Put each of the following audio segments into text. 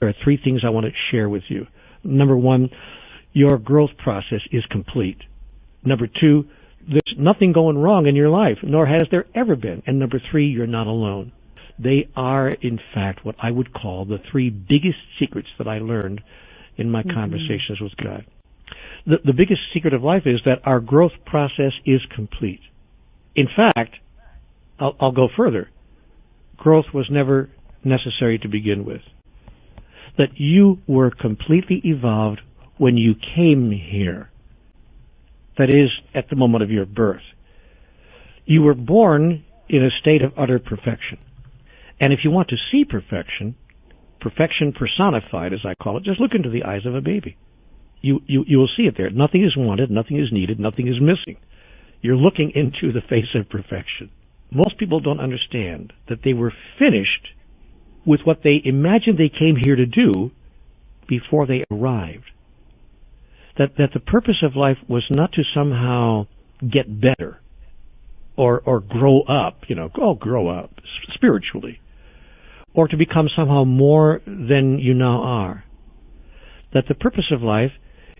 there are three things I want to share with you. Number one, your growth process is complete. Number two, there's nothing going wrong in your life, nor has there ever been. And number three, you're not alone. They are, in fact, what I would call the three biggest secrets that I learned in my conversations with God. The biggest secret of life is that our growth process is complete. In fact, I'll go further. Growth was never necessary to begin with. That you were completely evolved when you came here. That is, at the moment of your birth. You were born in a state of utter perfection. And if you want to see perfection, perfection personified, as I call it, just look into the eyes of a baby. You will see it there. Nothing is wanted, nothing is needed, nothing is missing. You're looking into the face of perfection. Most people don't understand that they were finished with what they imagined they came here to do before they arrived. That the purpose of life was not to somehow get better or grow up, grow up spiritually, or to become somehow more than you now are. That the purpose of life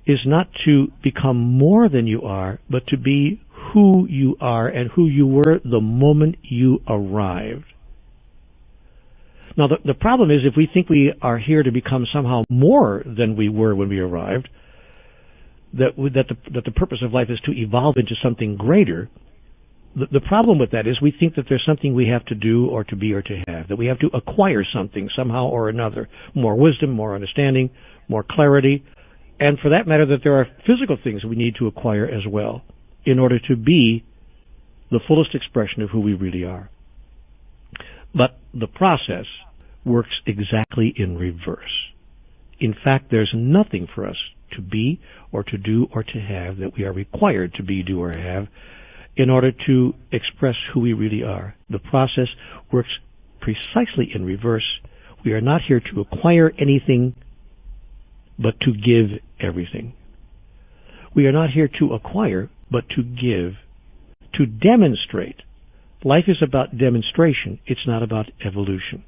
is not to become more than you are, but to be who you are and who you were the moment you arrived. Now, the problem is if we think we are here to become somehow more than we were when we arrived, that the purpose of life is to evolve into something greater. The problem with that is we think that there's something we have to do or to be or to have, that we have to acquire something somehow or another, more wisdom, more understanding, more clarity, and for that matter that there are physical things we need to acquire as well in order to be the fullest expression of who we really are. But the process works exactly in reverse. In fact, there's nothing for us to be or to do or to have that we are required to be, do, or have in order to express who we really are. The process works precisely in reverse. We are not here to acquire anything, but to give everything. We are not here to acquire, but to give, to demonstrate. Life is about demonstration. It's not about evolution.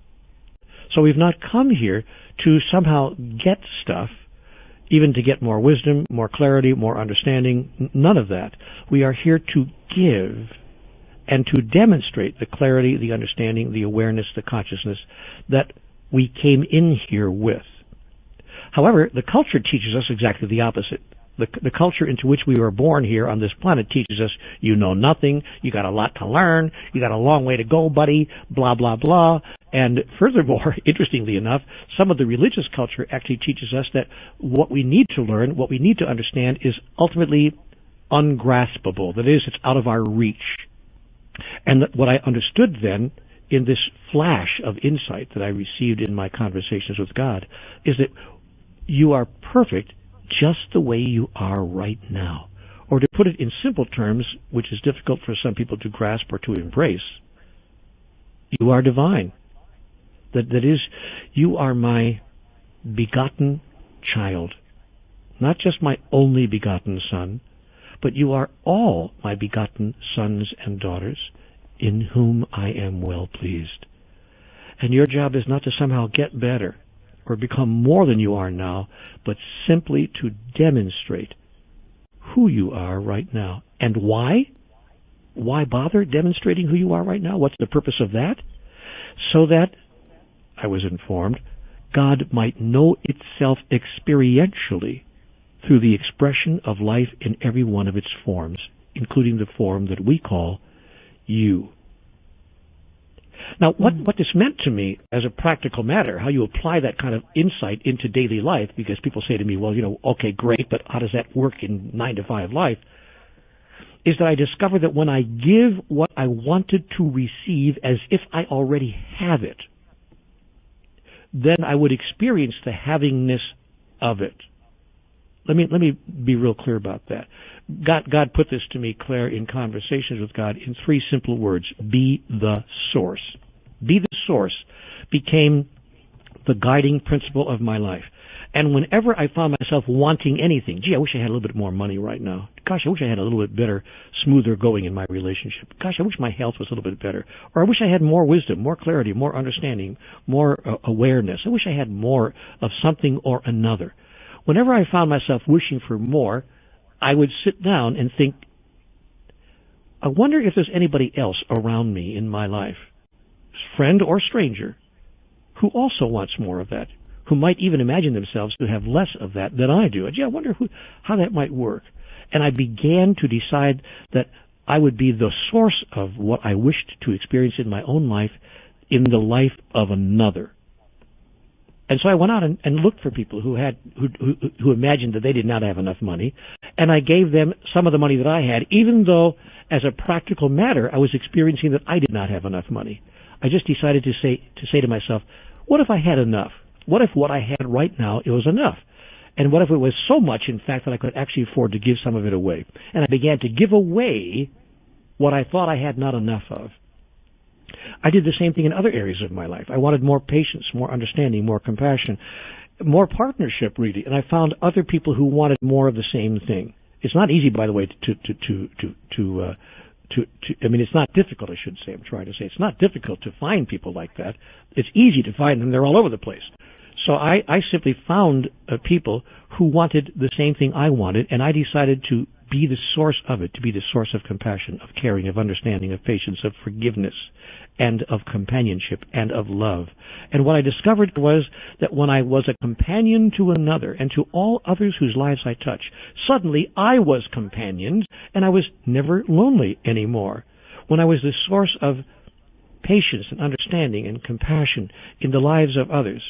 So we've not come here to somehow get stuff, even to get more wisdom, more clarity, more understanding, none of that. We are here to give and to demonstrate the clarity, the understanding, the awareness, the consciousness that we came in here with. However, the culture teaches us exactly the opposite. The culture into which we were born here on this planet teaches us you know nothing, you got a lot to learn, you got a long way to go, buddy, blah, blah, blah. And furthermore, interestingly enough, some of the religious culture actually teaches us that what we need to learn, what we need to understand is ultimately ungraspable. That is, it's out of our reach. And what I understood then in this flash of insight that I received in my conversations with God is that you are perfect just the way you are right now. Or to put it in simple terms, which is difficult for some people to grasp or to embrace, you are divine. That is, you are my begotten child. Not just my only begotten son, but you are all my begotten sons and daughters in whom I am well pleased. And your job is not to somehow get better or become more than you are now, but simply to demonstrate who you are right now. And why? Why bother demonstrating who you are right now? What's the purpose of that? So that, I was informed, God might know itself experientially through the expression of life in every one of its forms, including the form that we call you. Now, what this meant to me as a practical matter, how you apply that kind of insight into daily life, because people say to me, well, okay, great, but how does that work in 9-to-5 life, is that I discovered that when I give what I wanted to receive as if I already have it, then I would experience the havingness of it. Let me be real clear about that. God put this to me, Claire, in conversations with God in 3 simple words. Be the source. Be the source became the guiding principle of my life. And whenever I found myself wanting anything, gee, I wish I had a little bit more money right now. Gosh, I wish I had a little bit better, smoother going in my relationship. Gosh, I wish my health was a little bit better. Or I wish I had more wisdom, more clarity, more understanding, more awareness. I wish I had more of something or another. Whenever I found myself wishing for more, I would sit down and think, I wonder if there's anybody else around me in my life, friend or stranger, who also wants more of that, who might even imagine themselves to have less of that than I do. Gee, I wonder how that might work. And I began to decide that I would be the source of what I wished to experience in my own life in the life of another. And so I went out and looked for people who imagined that they did not have enough money, and I gave them some of the money that I had, even though, as a practical matter, I was experiencing that I did not have enough money. I just decided to say to myself, what if I had enough? What if what I had right now, it was enough? And what if it was so much, in fact, that I could actually afford to give some of it away? And I began to give away what I thought I had not enough of. I did the same thing in other areas of my life. I wanted more patience, more understanding, more compassion, more partnership, really. And I found other people who wanted more of the same thing. It's not easy, by the way, I mean, it's not difficult, I should say. I'm trying to say it's not difficult to find people like that. It's easy to find them. They're all over the place. So I simply found people who wanted the same thing I wanted, and I decided to be the source of it, to be the source of compassion, of caring, of understanding, of patience, of forgiveness, and of companionship, and of love. And what I discovered was that when I was a companion to another and to all others whose lives I touched, suddenly I was companioned, and I was never lonely anymore. When I was the source of patience and understanding and compassion in the lives of others,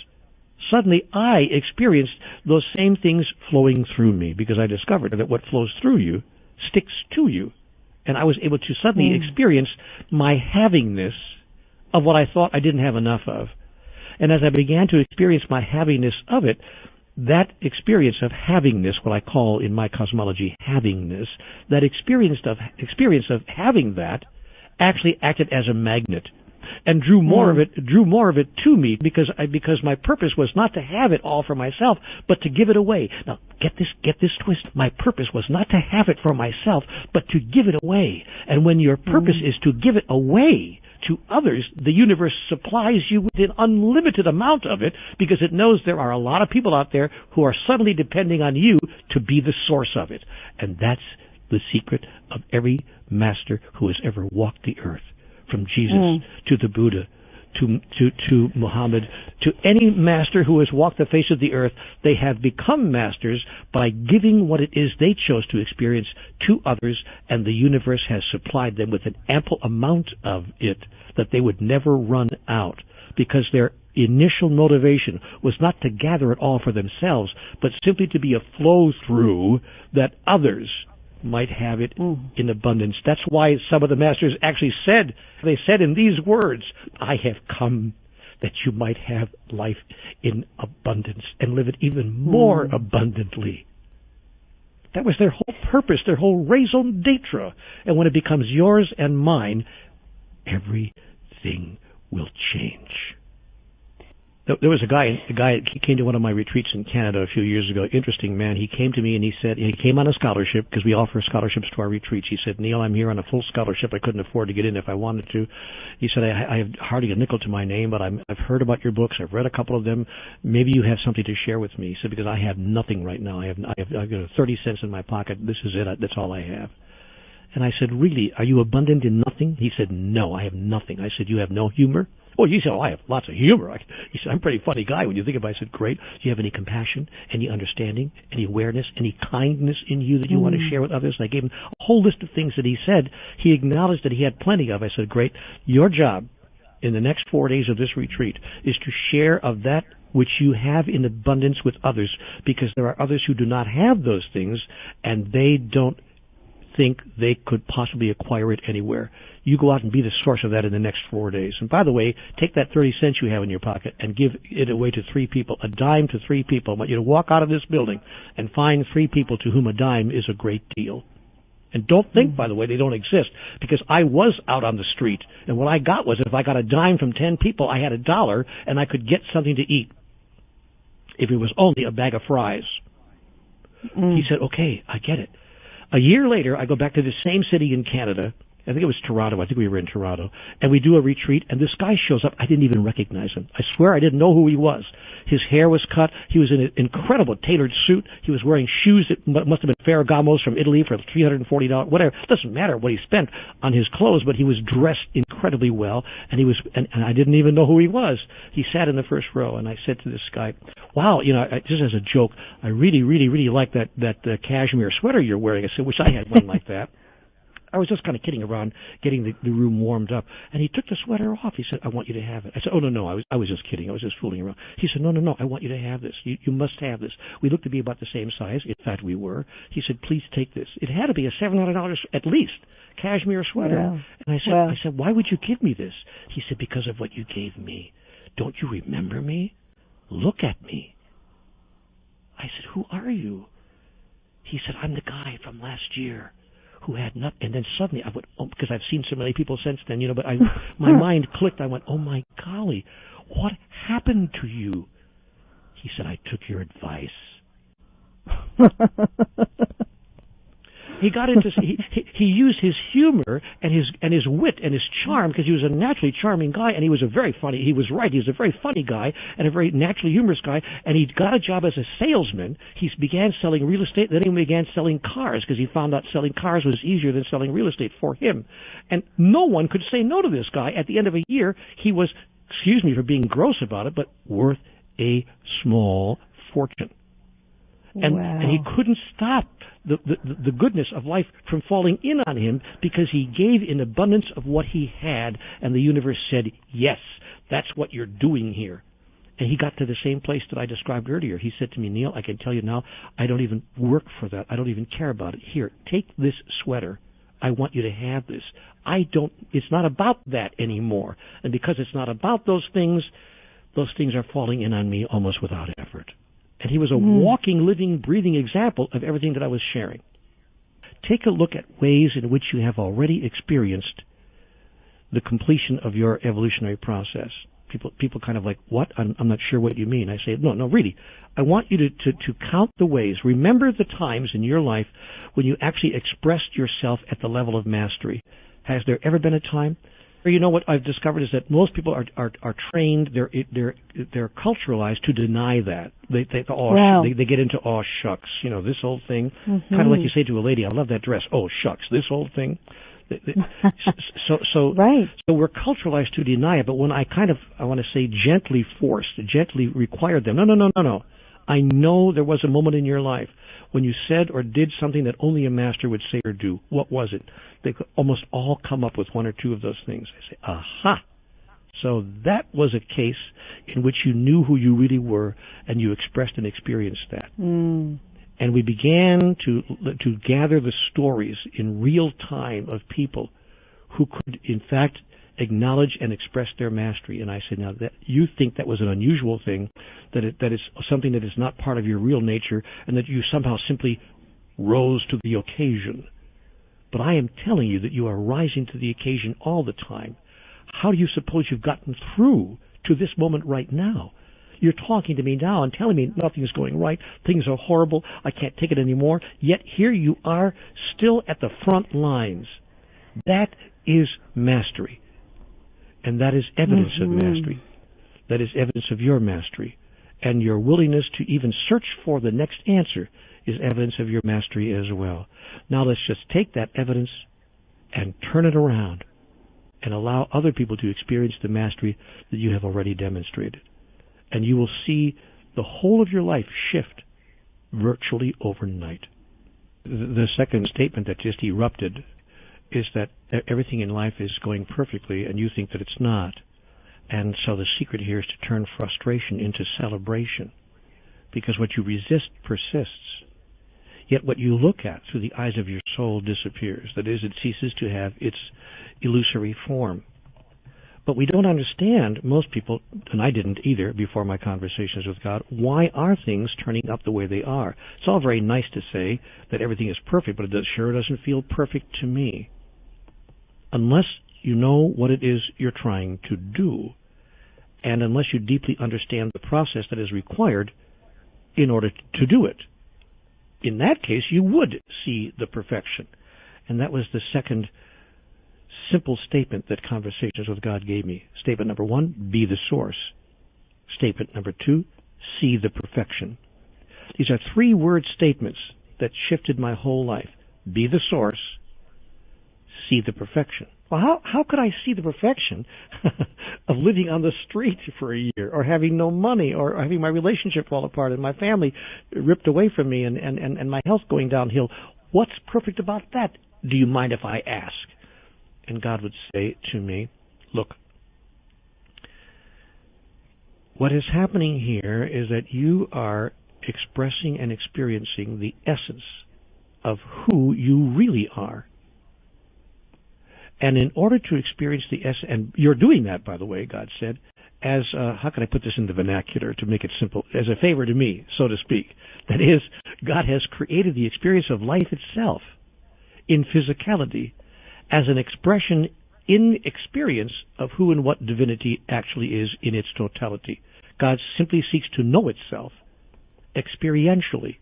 suddenly I experienced those same things flowing through me, because I discovered that what flows through you sticks to you. And I was able to suddenly experience my havingness of what I thought I didn't have enough of. And as I began to experience my havingness of it, that experience of havingness, what I call in my cosmology havingness, that experience of having that actually acted as a magnet and drew more of it to me, because my purpose was not to have it all for myself, but to give it away. Now, get this twist. My purpose was not to have it for myself, but to give it away. And when your purpose is to give it away to others, the universe supplies you with an unlimited amount of it, because it knows there are a lot of people out there who are suddenly depending on you to be the source of it. And that's the secret of every master who has ever walked the earth. From Jesus to the Buddha, to Muhammad, to any master who has walked the face of the earth, they have become masters by giving what it is they chose to experience to others, and the universe has supplied them with an ample amount of it that they would never run out, because their initial motivation was not to gather it all for themselves, but simply to be a flow-through that others might have it in abundance. That's why some of the masters actually said in these words, I have come that you might have life in abundance and live it even more abundantly. That was their whole purpose, their whole raison d'etre. And when it becomes yours and mine, everything will change. There was a guy he came to one of my retreats in Canada a few years ago. Interesting man. He came to me and he said, he came on a scholarship, because we offer scholarships to our retreats. He said, Neale, I'm here on a full scholarship. I couldn't afford to get in if I wanted to. He said, I have hardly a nickel to my name, but I've heard about your books. I've read a couple of them. Maybe you have something to share with me. He said, because I have nothing right now. I've got 30 cents in my pocket. This is it. That's all I have. And I said, really, are you abundant in nothing? He said, no, I have nothing. I said, you have no humor? Oh, he said, I have lots of humor. He said, I'm a pretty funny guy when you think about it. I said, great. Do you have any compassion, any understanding, any awareness, any kindness in you that you want to share with others? And I gave him a whole list of things that he said. He acknowledged that he had plenty of. I said, great. Your job in the next 4 days of this retreat is to share of that which you have in abundance with others, because there are others who do not have those things, and they don't think they could possibly acquire it anywhere. You go out and be the source of that in the next 4 days. And by the way, take that 30 cents you have in your pocket and give it away to 3 people, a dime to 3 people. I want you to walk out of this building and find 3 people to whom a dime is a great deal. And don't think, by the way, they don't exist, because I was out on the street, and what I got was, if I got a dime from 10 people, I had $1, and I could get something to eat. if it was only a bag of fries. He said, okay, I get it. A year later, I go back to the same city in Canada. I think it was Toronto. I think we were in Toronto. And we do a retreat, and this guy shows up. I didn't even recognize him. I swear I didn't know who he was. His hair was cut. He was in an incredible tailored suit. He was wearing shoes that must have been Ferragamos from Italy for $340. Whatever. It doesn't matter what he spent on his clothes, but he was dressed incredibly well, and and I didn't even know who he was. He sat in the first row, and I said to this guy, wow, just as a joke, I really, really, really like that cashmere sweater you're wearing. I said, wish I had one like that. I was just kind of kidding around, getting the room warmed up. And he took the sweater off. He said, I want you to have it. I said, oh, no, I was just kidding. I was just fooling around. He said, no, I want you to have this. You must have this. We looked to be about the same size. In fact, we were. He said, please take this. It had to be a $700 at least cashmere sweater. Wow. And I said, why would you give me this? He said, because of what you gave me. Don't you remember me? Look at me. I said, who are you? He said, I'm the guy from last year who had nothing. And then suddenly I went, oh, because I've seen so many people since then, but my mind clicked. I went, oh my golly, what happened to you? He said, I took your advice. He got into he used his humor and his wit and his charm, because he was a naturally charming guy, and he was a very funny guy and a very naturally humorous guy, and he got a job as a salesman. He began selling real estate, then he began selling cars, because he found out selling cars was easier than selling real estate for him. And no one could say no to this guy. At the end of a year, he was, excuse me for being gross about it, but worth a small fortune. And, wow. And he couldn't stop the goodness of life from falling in on him, because he gave in abundance of what he had, and the universe said, yes, that's what you're doing here. And he got to the same place that I described earlier. He said to me, Neale, I can tell you now, I don't even work for that. I don't even care about it. Here, take this sweater. I want you to have this. It's not about that anymore. And because it's not about those things are falling in on me almost without effort. And he was a walking, living, breathing example of everything that I was sharing. Take a look at ways in which you have already experienced the completion of your evolutionary process. People kind of like, what? I'm not sure what you mean. I say, no, really. I want you to count the ways. Remember the times in your life when you actually expressed yourself at the level of mastery. Has there ever been a time? You know, what I've discovered is that most people are trained, they're culturalized to deny that. They get into, oh shucks, this old thing. Kind of like you say to a lady, I love that dress. Oh shucks, this old thing. So right. So we're culturalized to deny it. But when I want to say gently required them. No. I know there was a moment in your life when you said or did something that only a master would say or do. What was it? They could almost all come up with one or two of those things. I say, aha. So that was a case in which you knew who you really were, and you expressed and experienced that. And we began to gather the stories in real time of people who could, in fact, acknowledge and express their mastery. And I said, now, that you think that was an unusual thing, that is something that is not part of your real nature, and that you somehow simply rose to the occasion. But I am telling you that you are rising to the occasion all the time. How do you suppose you've gotten through to this moment right now? You're talking to me now and telling me nothing's going right, things are horrible, I can't take it anymore, yet here you are still at the front lines. That is mastery. And that is evidence of mastery. That is evidence of your mastery. And your willingness to even search for the next answer is evidence of your mastery as well. Now let's just take that evidence and turn it around and allow other people to experience the mastery that you have already demonstrated. And you will see the whole of your life shift virtually overnight. The second statement that just erupted is that everything in life is going perfectly and you think that it's not. And so the secret here is to turn frustration into celebration, because what you resist persists. Yet what you look at through the eyes of your soul disappears. That is, it ceases to have its illusory form. But we don't understand, most people, and I didn't either before my conversations with God, why are things turning up the way they are? It's all very nice to say that everything is perfect, but it sure doesn't feel perfect to me. Unless you know what it is you're trying to do, and unless you deeply understand the process that is required, in order to do it. In that case, you would see the perfection. And that was the second simple statement that Conversations with God gave me. Statement number 1, be the source. Statement number 2, see the perfection. These are 3-word statements that shifted my whole life. Be the source, see the perfection. Well, how could I see the perfection of living on the street for a year, or having no money, or having my relationship fall apart and my family ripped away from me and my health going downhill? What's perfect about that? Do you mind if I ask? And God would say to me, look, what is happening here is that you are expressing and experiencing the essence of who you really are. And in order to experience the essence, and you're doing that, by the way, God said, as, how can I put this in the vernacular to make it simple, as a favor to me, so to speak. That is, God has created the experience of life itself in physicality as an expression in experience of who and what divinity actually is in its totality. God simply seeks to know itself experientially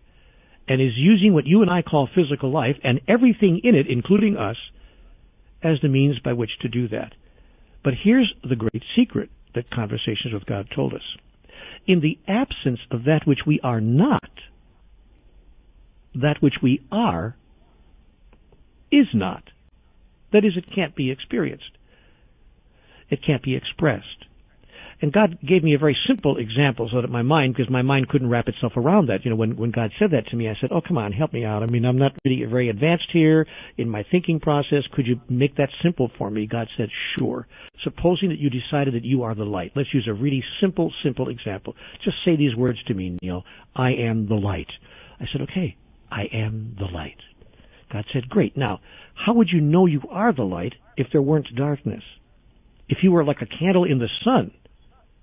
and is using what you and I call physical life and everything in it, including us, as the means by which to do that. But here's the great secret that Conversations with God told us. In the absence of that which we are not, that which we are is not. That is, it can't be experienced. It can't be expressed. And God gave me a very simple example so that my mind, because my mind couldn't wrap itself around that. You know, when God said that to me, I said, oh, come on, help me out. I mean, I'm not really very advanced here in my thinking process. Could you make that simple for me? God said, sure. Supposing that you decided that you are the light. Let's use a really simple example. Just say these words to me, Neale. I am the light. I said, okay, I am the light. God said, great. Now, how would you know you are the light if there weren't darkness? If you were like a candle in the sun,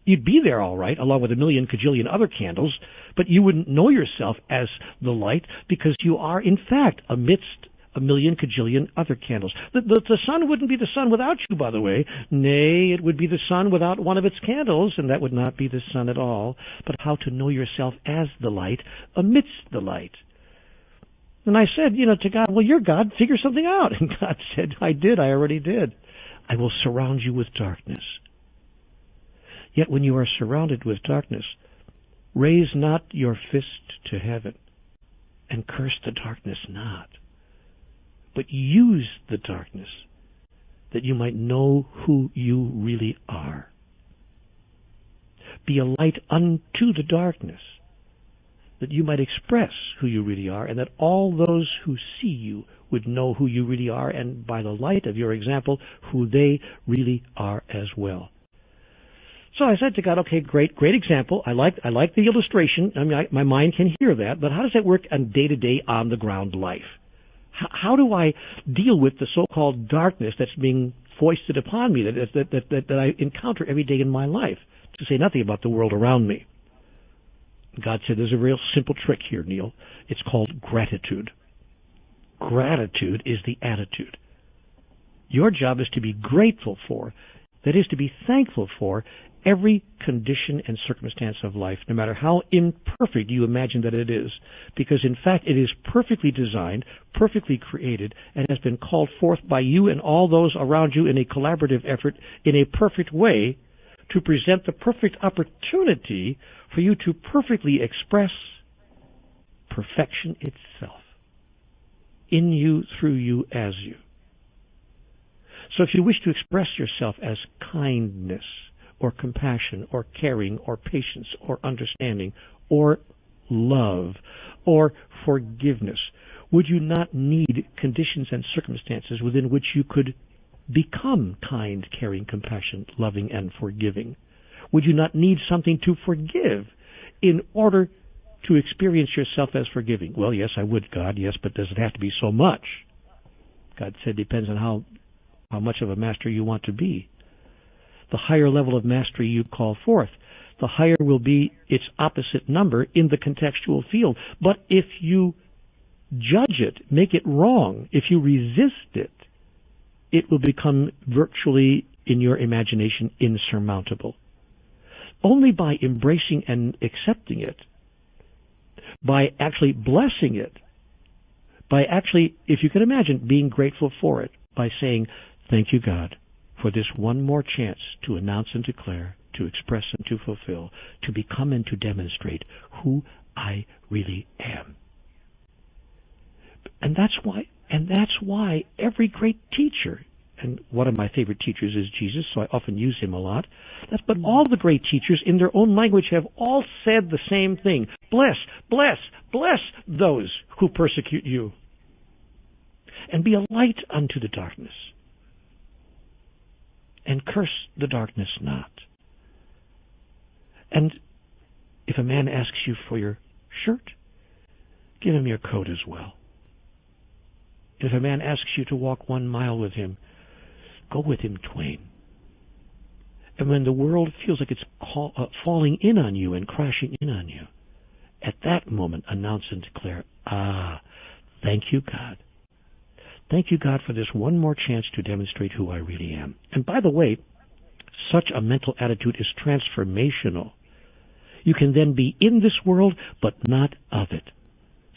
you'd be there all right, along with a million cajillion other candles, but you wouldn't know yourself as the light because you are, in fact, amidst a million cajillion other candles. The sun wouldn't be the sun without you, by the way. Nay, it would be the sun without one of its candles, and that would not be the sun at all. But how to know yourself as the light amidst the light. And I said, to God, well, you're God, figure something out. And God said, I already did. I will surround you with darkness. Yet when you are surrounded with darkness, raise not your fist to heaven and curse the darkness not, but use the darkness that you might know who you really are. Be a light unto the darkness, that you might express who you really are, and that all those who see you would know who you really are, and by the light of your example, who they really are as well. So I said to God, okay, great example. I like the illustration. I mean, my mind can hear that, but how does that work on day-to-day, on-the-ground life? How do I deal with the so-called darkness that's being foisted upon me, that I encounter every day in my life, to say nothing about the world around me? God said, there's a real simple trick here, Neale. It's called gratitude. Gratitude is the attitude. Your job is to be grateful for, that is, to be thankful for, every condition and circumstance of life, no matter how imperfect you imagine that it is, because in fact it is perfectly designed, perfectly created, and has been called forth by you and all those around you in a collaborative effort in a perfect way to present the perfect opportunity for you to perfectly express perfection itself in you, through you, as you. So if you wish to express yourself as kindness, or compassion, or caring, or patience, or understanding, or love, or forgiveness, would you not need conditions and circumstances within which you could become kind, caring, compassionate, loving, and forgiving? Would you not need something to forgive in order to experience yourself as forgiving? Well, yes, I would, God, yes, but does it have to be so much? God said, depends on how much of a master you want to be. The higher level of mastery you call forth, the higher will be its opposite number in the contextual field. But if you judge it, make it wrong, if you resist it, it will become virtually, in your imagination, insurmountable. Only by embracing and accepting it by actually blessing it, by actually, if you can imagine, being grateful for it, by saying, thank you, God, for this one more chance to announce and declare, to express and to fulfill, to become and to demonstrate who I really am. And that's why every great teacher, and one of my favorite teachers is Jesus, so I often use him a lot, but all the great teachers in their own language have all said the same thing. Bless, bless, bless those who persecute you, and be a light unto the darkness, and curse the darkness not. And if a man asks you for your shirt, give him your coat as well. If a man asks you to walk 1 mile with him, go with him twain. And when the world feels like it's falling in on you and crashing in on you, at that moment announce and declare, thank you, God. Thank you, God, for this one more chance to demonstrate who I really am. And by the way, such a mental attitude is transformational. You can then be in this world, but not of it.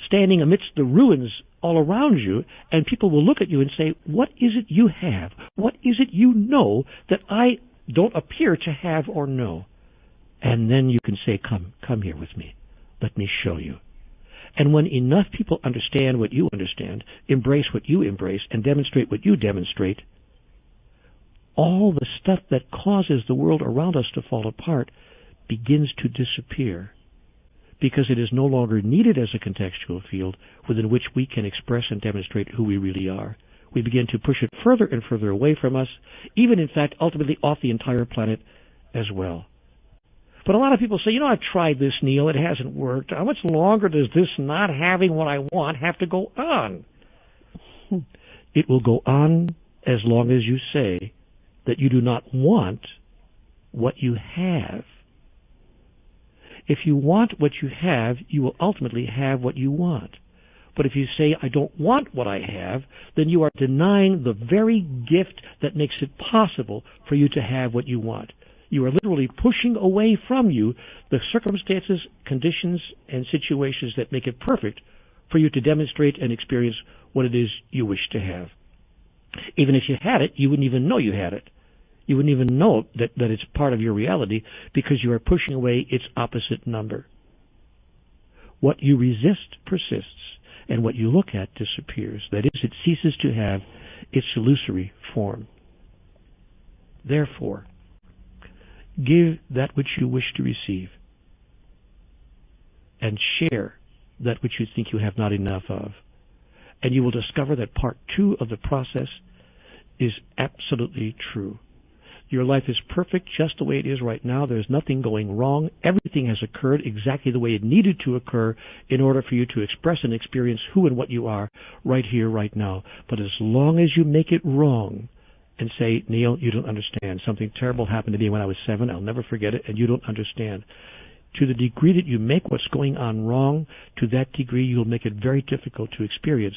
Standing amidst the ruins all around you, and people will look at you and say, what is it you have? What is it you know that I don't appear to have or know? And then you can say, come here with me. Let me show you. And when enough people understand what you understand, embrace what you embrace, and demonstrate what you demonstrate, all the stuff that causes the world around us to fall apart begins to disappear, because it is no longer needed as a contextual field within which we can express and demonstrate who we really are. We begin to push it further and further away from us, even in fact ultimately off the entire planet as well. But a lot of people say, I've tried this, Neale, it hasn't worked. How much longer does this not having what I want have to go on? It will go on as long as you say that you do not want what you have. If you want what you have, you will ultimately have what you want. But if you say, I don't want what I have, then you are denying the very gift that makes it possible for you to have what you want. You are literally pushing away from you the circumstances, conditions, and situations that make it perfect for you to demonstrate and experience what it is you wish to have. Even if you had it, you wouldn't even know you had it. You wouldn't even know that it's part of your reality, because you are pushing away its opposite number. What you resist persists, and what you look at disappears. That is, it ceases to have its illusory form. Therefore, give that which you wish to receive, and share that which you think you have not enough of. And you will discover that part 2 of the process is absolutely true. Your life is perfect just the way it is right now. There's nothing going wrong. Everything has occurred exactly the way it needed to occur in order for you to express and experience who and what you are right here, right now. But as long as you make it wrong and say, Neale, you don't understand. Something terrible happened to me when I was 7. I'll never forget it, and you don't understand. To the degree that you make what's going on wrong, to that degree you'll make it very difficult to experience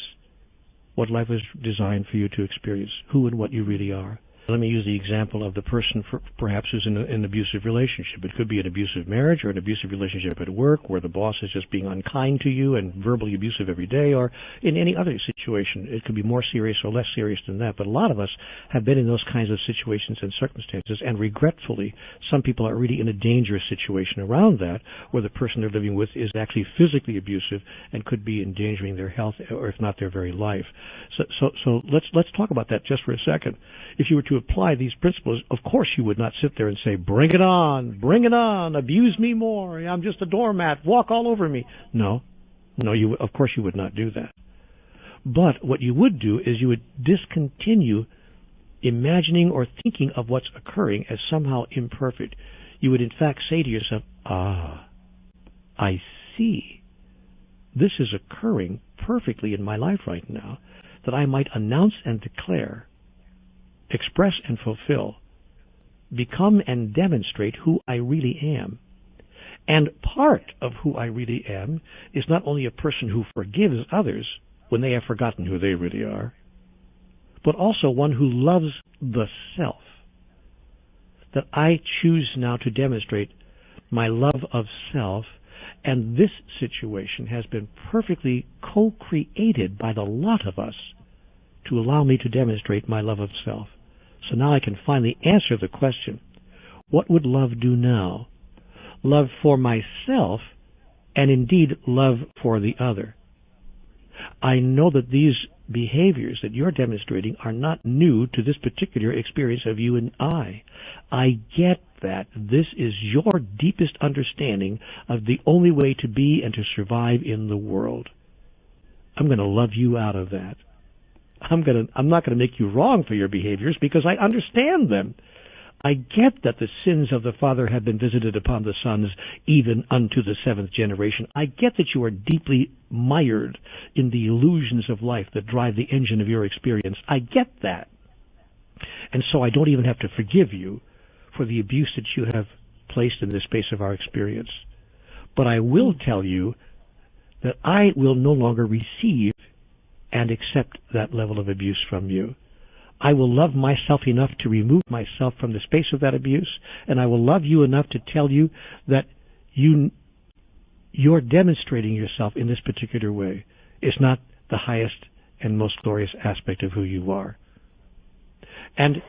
what life was designed for you to experience, who and what you really are. Let me use the example of the person perhaps who's in an abusive relationship. It could be an abusive marriage or an abusive relationship at work where the boss is just being unkind to you and verbally abusive every day, or in any other situation. It could be more serious or less serious than that. But a lot of us have been in those kinds of situations and circumstances, and regretfully, some people are really in a dangerous situation around that, where the person they're living with is actually physically abusive and could be endangering their health, or if not their very life. So let's talk about that just for a second. If you were to apply these principles, of course you would not sit there and say, bring it on, abuse me more, I'm just a doormat, walk all over me. No, of course you would not do that. But what you would do is you would discontinue imagining or thinking of what's occurring as somehow imperfect. You would in fact say to yourself, I see. This is occurring perfectly in my life right now, that I might announce and declare, express and fulfill, become and demonstrate who I really am. And part of who I really am is not only a person who forgives others when they have forgotten who they really are, but also one who loves the self. That I choose now to demonstrate my love of self And this situation has been perfectly co-created by the lot of us to allow me to demonstrate my love of self. So now I can finally answer the question, what would love do now? Love for myself, and indeed love for the other. I know that these behaviors that you're demonstrating are not new to this particular experience of you and I. I get that this is your deepest understanding of the only way to be and to survive in the world. I'm going to love you out of that. I'm not going to make you wrong for your behaviors because I understand them. I get that the sins of the father have been visited upon the sons, even unto the seventh generation. I get that you are deeply mired in the illusions of life that drive the engine of your experience. I get that. And so I don't even have to forgive you for the abuse that you have placed in the space of our experience. But I will tell you that I will no longer receive and accept that level of abuse from you. I will love myself enough to remove myself from the space of that abuse, and I will love you enough to tell you that you're demonstrating yourself in this particular way. It's not the highest and most glorious aspect of who you are. And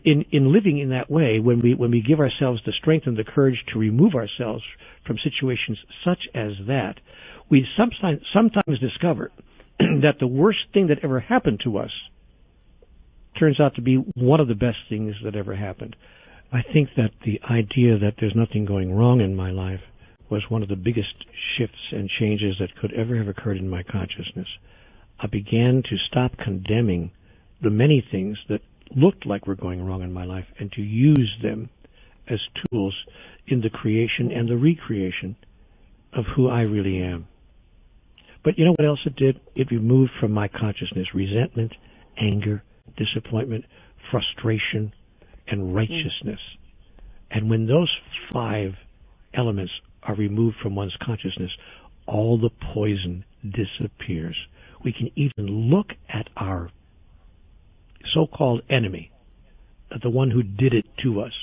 in living in that way, when we give ourselves the strength and the courage to remove ourselves from situations such as that, we sometimes discover that the worst thing that ever happened to us turns out to be one of the best things that ever happened. I think that the idea that there's nothing going wrong in my life was one of the biggest shifts and changes that could ever have occurred in my consciousness. I began to stop condemning the many things that looked like were going wrong in my life and to use them as tools in the creation and the recreation of who I really am. But you know what else it did? It removed from my consciousness resentment, anger, disappointment, frustration, and righteousness. And when those 5 elements are removed from one's consciousness, all the poison disappears. We can even look at our so-called enemy, at the one who did it to us,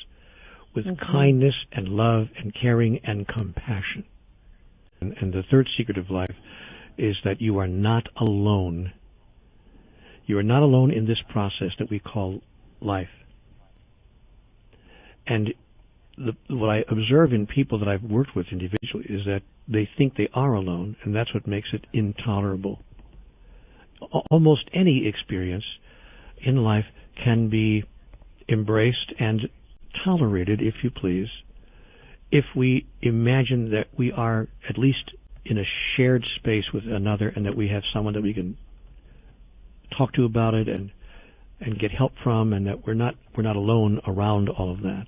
with kindness and love and caring and compassion. And the third secret of life is that you are not alone. You are not alone in this process that we call life. And what I observe in people that I've worked with individually is that they think they are alone, and that's what makes it intolerable. Almost any experience in life can be embraced and tolerated, if you please, if we imagine that we are at least in a shared space with another and that we have someone that we can talk to about it and get help from, and that we're not alone around all of that.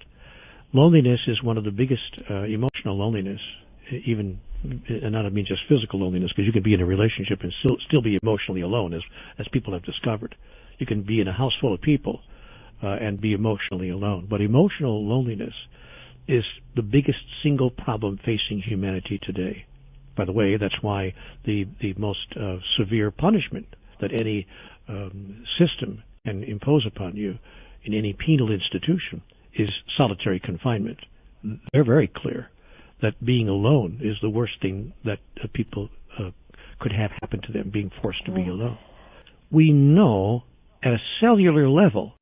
Loneliness is one of the biggest emotional loneliness, even, and I don't mean just physical loneliness, because you can be in a relationship and still be emotionally alone, as people have discovered. You can be in a house full of people and be emotionally alone. But emotional loneliness is the biggest single problem facing humanity today. By the way, that's why the most severe punishment that any system can impose upon you in any penal institution is solitary confinement. They're very clear that being alone is the worst thing that people could have happen to them, being forced to be alone. We know at a cellular level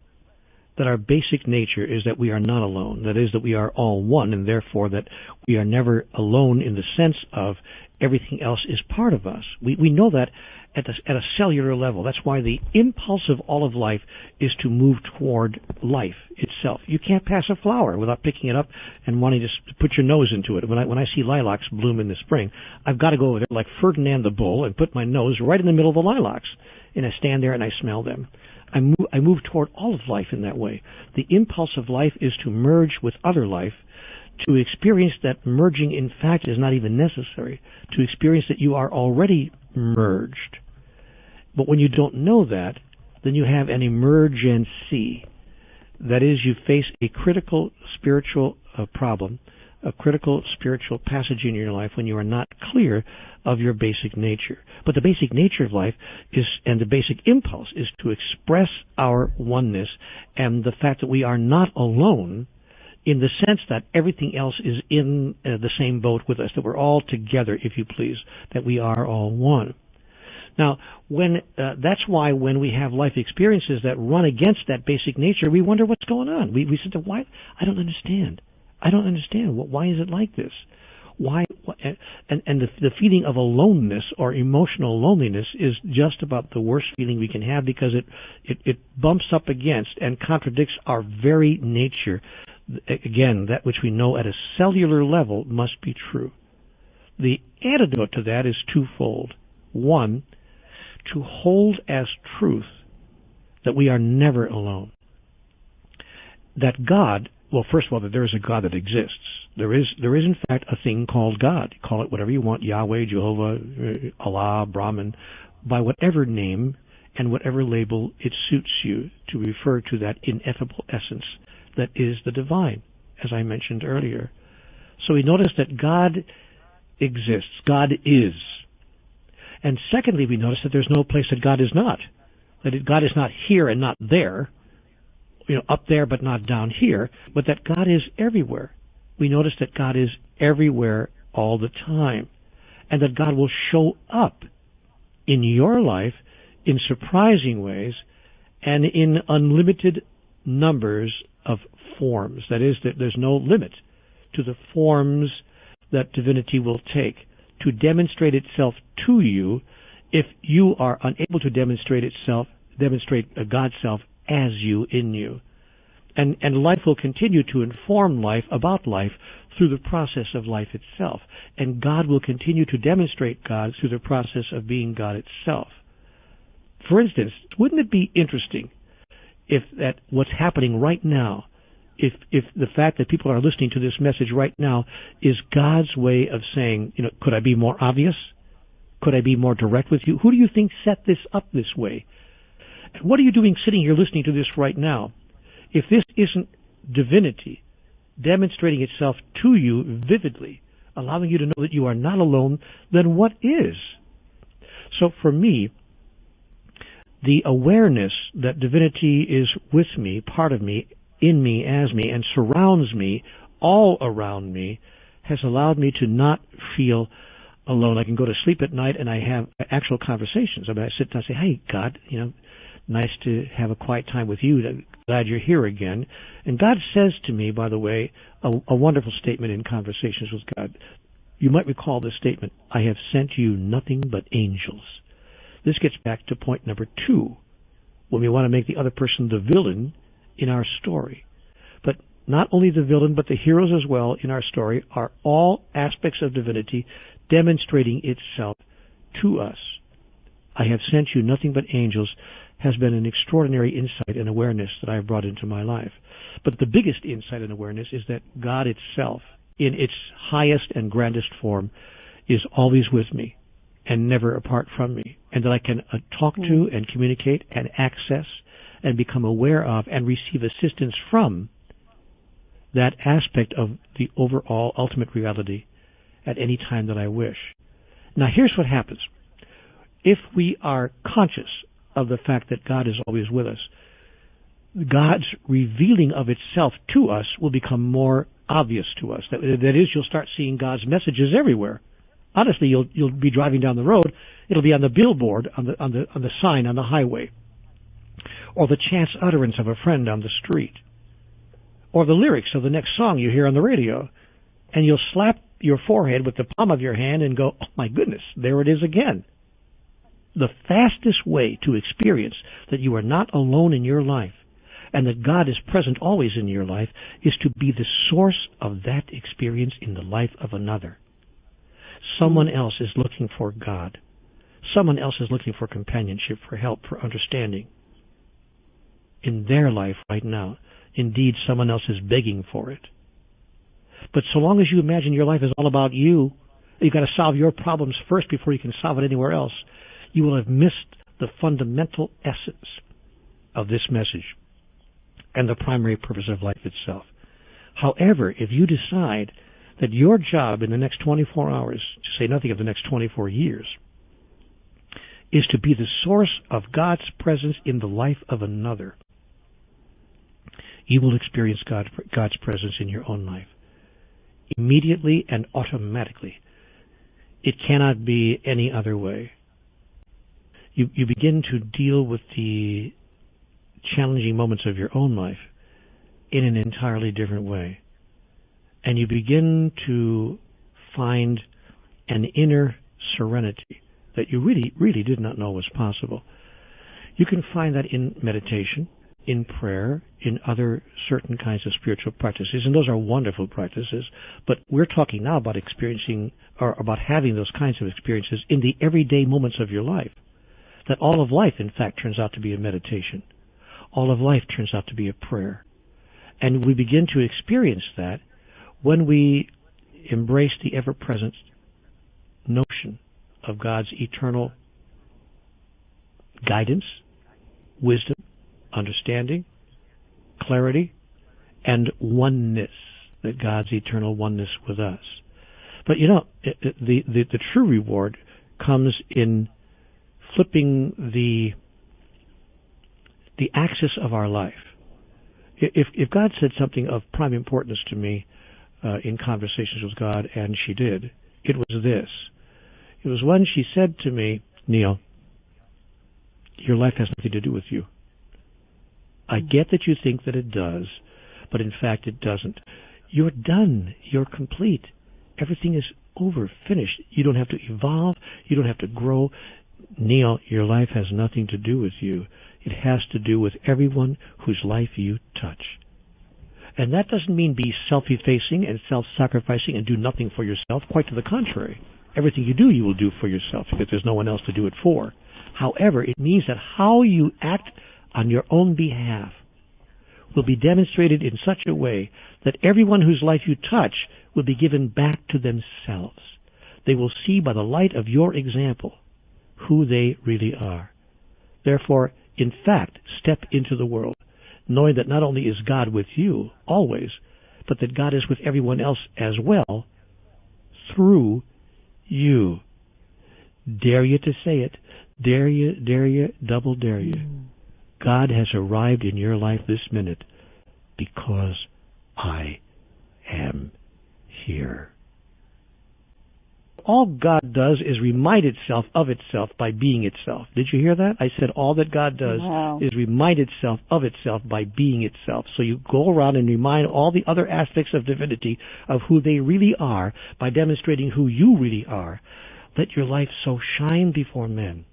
that our basic nature is that we are not alone. That is, that we are all one, and therefore that we are never alone in the sense of everything else is part of us. We know that at a cellular level. That's why the impulse of all of life is to move toward life itself. You can't pass a flower without picking it up and wanting to put your nose into it. When I see lilacs bloom in the spring, I've got to go over there like Ferdinand the Bull and put my nose right in the middle of the lilacs, and I stand there and I smell them. I move toward all of life in that way. The impulse of life is to merge with other life, to experience that merging, in fact, is not even necessary, to experience that you are already merged. But when you don't know that, then you have an emergency. That is, you face a critical spiritual problem, a critical spiritual passage in your life when you are not clear of your basic nature. But the basic nature of life is, and the basic impulse is to express our oneness, and the fact that we are not alone in the sense that everything else is in the same boat with us, that we're all together, if you please, that we are all one. Now, that's why when we have life experiences that run against that basic nature, we wonder what's going on. We say, why? I don't understand. I don't understand. Why is it like this? Why? And the feeling of aloneness or emotional loneliness is just about the worst feeling we can have, because it bumps up against and contradicts our very nature. Again, that which we know at a cellular level must be true. The antidote to that is twofold. One, to hold as truth that we are never alone. That God, well, first of all, that there is a God that exists. There is in fact a thing called God. Call it whatever you want, Yahweh, Jehovah, Allah, Brahman, by whatever name and whatever label it suits you to refer to that ineffable essence that is the divine, as I mentioned earlier. So we notice that God exists. God is. And secondly, we notice that there's no place that God is not. That God is not here and not there, up there but not down here, but that God is everywhere. We notice that God is everywhere all the time, and that God will show up in your life in surprising ways and in unlimited numbers of forms. That is, that there's no limit to the forms that divinity will take to demonstrate itself to you if you are unable to demonstrate God's self as you, in you. And life will continue to inform life about life through the process of life itself. And God will continue to demonstrate God through the process of being God itself. For instance, wouldn't it be interesting if that what's happening right now, if the fact that people are listening to this message right now is God's way of saying, could I be more obvious? Could I be more direct with you? Who do you think set this up this way? And what are you doing sitting here listening to this right now? If this isn't divinity demonstrating itself to you vividly, allowing you to know that you are not alone, then what is? So for me, the awareness that divinity is with me, part of me, in me, as me, and surrounds me, all around me, has allowed me to not feel alone. I can go to sleep at night and I have actual conversations. I sit and I say, hey, God, nice to have a quiet time with you. Glad you're here again. And God says to me, by the way, a wonderful statement in Conversations with God. You might recall this statement, I have sent you nothing but angels. This gets back to point number 2, when we want to make the other person the villain in our story. But not only the villain, but the heroes as well in our story are all aspects of divinity demonstrating itself to us. I have sent you nothing but angels has been an extraordinary insight and awareness that I have brought into my life. But the biggest insight and awareness is that God itself, in its highest and grandest form, is always with me and never apart from me, and that I can talk to and communicate and access and become aware of and receive assistance from that aspect of the overall ultimate reality at any time that I wish. Now here's what happens. If we are conscious of the fact that God is always with us, God's revealing of itself to us will become more obvious to us. That is, you'll start seeing God's messages everywhere. Honestly, you'll be driving down the road, it'll be on the billboard, on the sign on the highway, or the chance utterance of a friend on the street, or the lyrics of the next song you hear on the radio, and you'll slap your forehead with the palm of your hand and go, oh my goodness, there it is again. The fastest way to experience that you are not alone in your life and that God is present always in your life is to be the source of that experience in the life of another. Someone else is looking for God. Someone else is looking for companionship, for help, for understanding in their life right now. Indeed, someone else is begging for it. But so long as you imagine your life is all about you, you've got to solve your problems first before you can solve it anywhere else, you will have missed the fundamental essence of this message and the primary purpose of life itself. However, if you decide that your job in the next 24 hours, to say nothing of the next 24 years, is to be the source of God's presence in the life of another, you will experience God's presence in your own life. Immediately and automatically. It cannot be any other way. You begin to deal with the challenging moments of your own life in an entirely different way. And you begin to find an inner serenity that you really did not know was possible. You can find that in meditation, in prayer, in other certain kinds of spiritual practices, and those are wonderful practices, but we're talking now about experiencing, or about having those kinds of experiences in the everyday moments of your life. That all of life, in fact, turns out to be a meditation. All of life turns out to be a prayer. And we begin to experience that when we embrace the ever-present notion of God's eternal guidance, wisdom, understanding, clarity, and oneness, that God's eternal oneness with us. But you know, the true reward comes in flipping the axis of our life. If God said something of prime importance to me in conversations with God, and she did, it was this. It was when she said to me, Neale, your life has nothing to do with you. I get that you think that it does, but in fact it doesn't. You're done. You're complete. Everything is over, finished. You don't have to evolve. You don't have to grow. Neale, your life has nothing to do with you. It has to do with everyone whose life you touch. And that doesn't mean be self-effacing and self-sacrificing and do nothing for yourself. Quite to the contrary. Everything you do, you will do for yourself because there's no one else to do it for. However, it means that how you act on your own behalf will be demonstrated in such a way that everyone whose life you touch will be given back to themselves. They will see by the light of your example who they really are. Therefore, in fact, step into the world, knowing that not only is God with you, always, but that God is with everyone else as well, through you. Dare you to say it. Dare you, double dare you. God has arrived in your life this minute because I am here. All God does is remind itself of itself by being itself. Did you hear that? I said all that God does is remind itself of itself by being itself. So you go around and remind all the other aspects of divinity of who they really are by demonstrating who you really are. Let your life so shine before men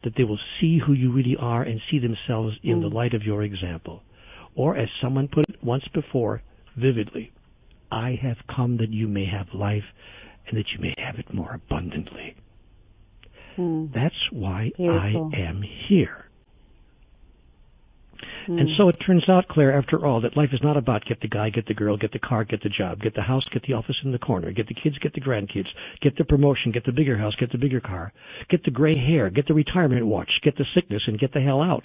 that they will see who you really are and see themselves in the light of your example. Or as someone put it once before, vividly, I have come that you may have life and that you may have it more abundantly. That's why Beautiful. I am here. And so it turns out, Claire, after all, that life is not about get the guy, get the girl, get the car, get the job, get the house, get the office in the corner, get the kids, get the grandkids, get the promotion, get the bigger house, get the bigger car, get the gray hair, get the retirement watch, get the sickness, and get the hell out.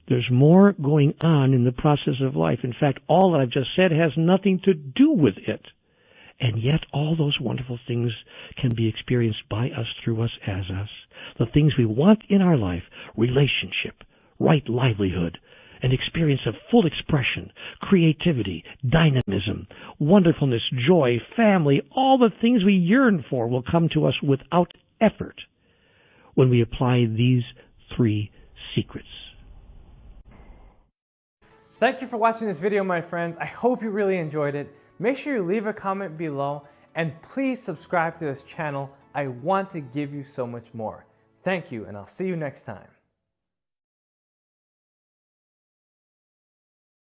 There's more going on in the process of life. In fact, all that I've just said has nothing to do with it. And yet all those wonderful things can be experienced by us, through us, as us. The things we want in our life, relationship, right livelihood, an experience of full expression, creativity, dynamism, wonderfulness, joy, family, all the things we yearn for will come to us without effort when we apply these three secrets. Thank you for watching this video, my friends. I hope you really enjoyed it. Make sure you leave a comment below and please subscribe to this channel. I want to give you so much more. Thank you, and I'll see you next time.